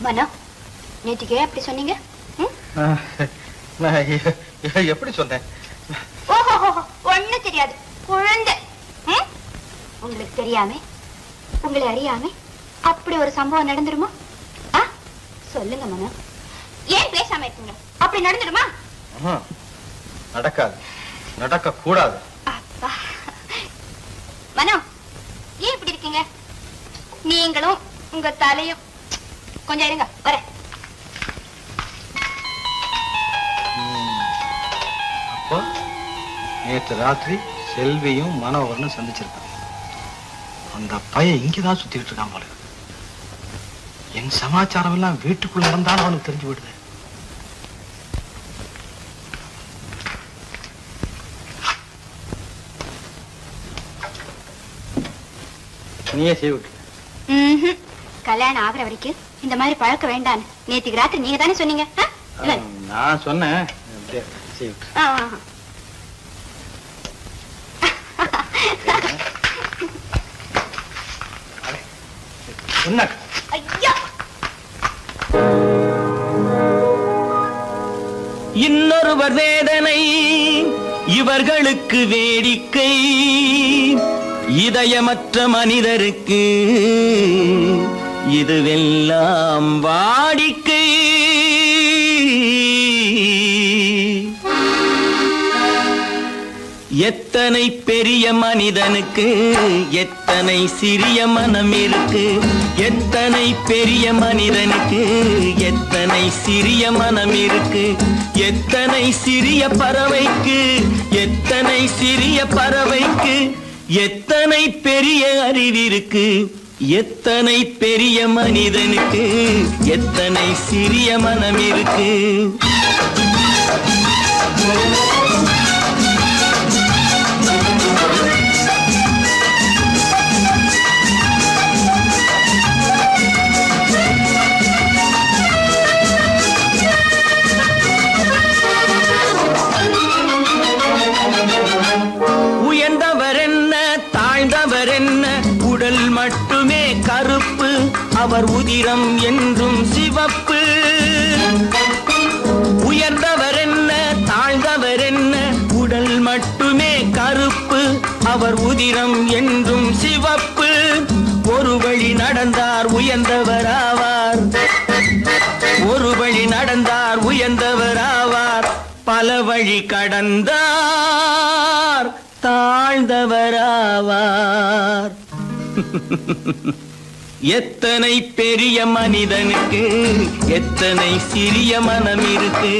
மனோ, நேற்றுக்கு அப்படி சொன்னீங்க? எப்படி சொன்னேன்? ஓஹோ, ஒண்ணு தெரியாது குழந்தை. உங்களுக்கு தெரியாம, உங்களை அறியாம அப்படி ஒரு சம்பவம் நடந்துருமா? சொல்லுங்க மனோ, ஏன் பேசாம இருக்கீங்க? அப்படி நடந்துடுமா? நடக்காது, நடக்க கூடாது. அப்பா மனோ, ஏன் இப்படி இருக்கீங்க? நீங்களும் உங்க தலையும். கொஞ்சம் இருங்க, வர. அப்போ நேற்று ராத்திரி செல்வியும் மனோகரனும் சந்திச்சிருக்காங்க. அந்த பையன் இங்கதான் சுத்திட்டு இருக்கான் போல. என் சமாச்சாரம் எல்லாம் வீட்டுக்குள்ள இருந்தாலும் அவனுக்கு தெரிஞ்சு விடுது. நீயே செய்ய விட்டு. கல்யாணம் ஆகுற வரைக்கும் இந்த மாதிரி பழக்க வேண்டான்னு நேற்றுக்கு ராத்திரி நீங்க தானே சொன்னீங்க. நான் சொன்னேன். இன்னொருவர் வேதனை இவர்களுக்கு வேடிக்கை, இதயமற்ற மனிதருக்கு இதுவெல்லாம் வாடிக்கை. எத்தனை பெரிய மனிதனுக்கு எத்தனை சிறிய மனம் இருக்கு, எத்தனை பெரிய மனிதனுக்கு எத்தனை சிறிய மனம் இருக்கு, எத்தனை சிறிய பறவைக்கு எத்தனை சிறிய பறவைக்கு எத்தனை பெரிய அறிவிருக்கு, எத்தனை பெரிய மனிதனுக்கு எத்தனை சிறிய மனம் இருக்கு. உயர்ந்தவர் என்ன தாழ்ந்தவர் என்ன, உடல் மட்டுமே கருப்பு, அவர் உதிரம் என்றும் சிவப்பு. உயர்ந்தவர் என்ன தாழ்ந்தவர் என்ன, உடல் மட்டுமே கருப்பு, அவர் உதிரம் என்றும் சிவப்பு. ஒரு வழி நடந்தார் உயர்ந்தவர் ஆவார், ஒரு வழி நடந்தார் உயர்ந்தவர் ஆவார், பல வழி கடந்தார் தாழ்ந்தவர் ஆவார். எத்தனை பெரிய மனிதனுக்கு எத்தனை சிறிய மனம் இருக்கு.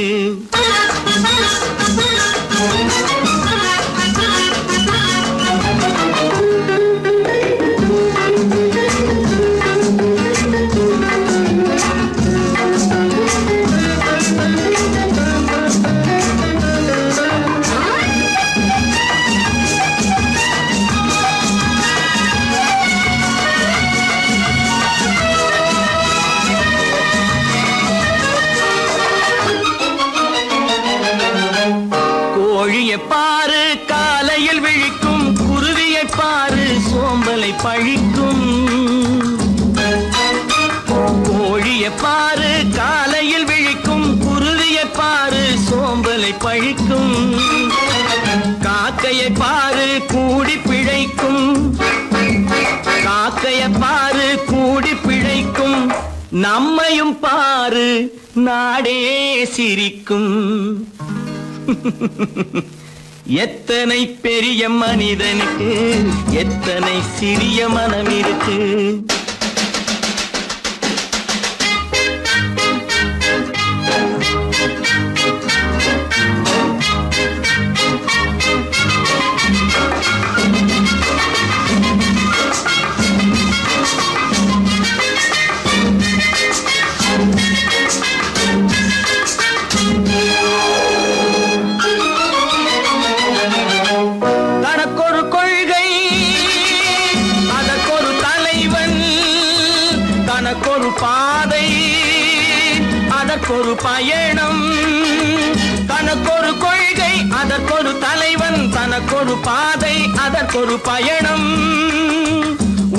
கோழியை பாரு காலையில் விழிக்கும், குருவியை பாரு சோம்பலை பழிக்கும். கோழியை பாரு காலையில் விழிக்கும், குருவியை பாரு சோம்பலை பழிக்கும். காக்கையை பாரு கூடி பிழைக்கும், காக்கையை பாரு கூடி பிழைக்கும். நம்மையும் பாரு நாடே சிரிக்கும். எத்தனை பெரிய மனிதனுக்கு எத்தனை சிறிய மனம் இருக்கு. தனக்கொரு கொள்கை அதற்கொரு தலைவன், தனக்கொரு பாதை அதற்கொரு பயணம். தனக்கொரு கொள்கை அதற்கொரு தலைவன், தனக்கொரு பாதை அதற்கொரு பயணம்.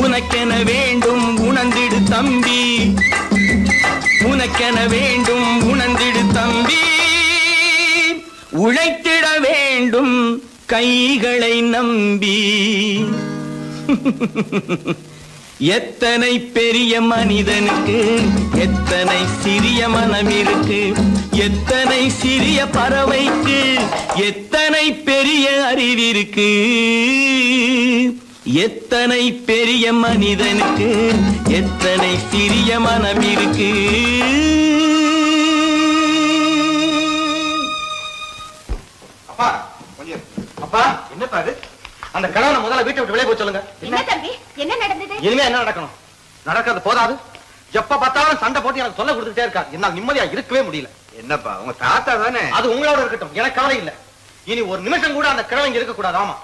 உனக்கென வேண்டும் உணர்ந்திடு தம்பி, உனக்கென வேண்டும் உணர்ந்திடு தம்பி உழைத்திட வேண்டும் கைகளை நம்பி எத்தனை பெரிய மனிதனுக்கு எத்தனை சிறிய மனம் இருக்கு எத்தனை சிறிய பறவைக்கு எத்தனை பெரிய அறிவிருக்கு எத்தனை பெரிய மனிதனுக்கு எத்தனை சிறிய மனம் இருக்கு அப்பா கொஞ்சம் அப்பா என்ன பாரு அந்த கணவனை முதல்ல வீட்டை விட்டு வெளியே போய் சொல்லுங்க என்ன தம்பி என்ன நடந்தது இனிமே என்ன நடக்கணும் நடக்கிறது போதாது எப்ப பார்த்தாலும் சண்டை போட்டு எனக்கு சொல்ல கொடுத்துட்டே இருக்கா என்னால் நிம்மதியா இருக்கவே முடியல என்னப்பா உங்க தாத்தா தானே அது உங்களோட இருக்கட்டும் எனக்கு கவலை இல்ல இனி ஒரு நிமிஷம் கூட அந்த கிழவங்க இருக்க கூடாது ஆமா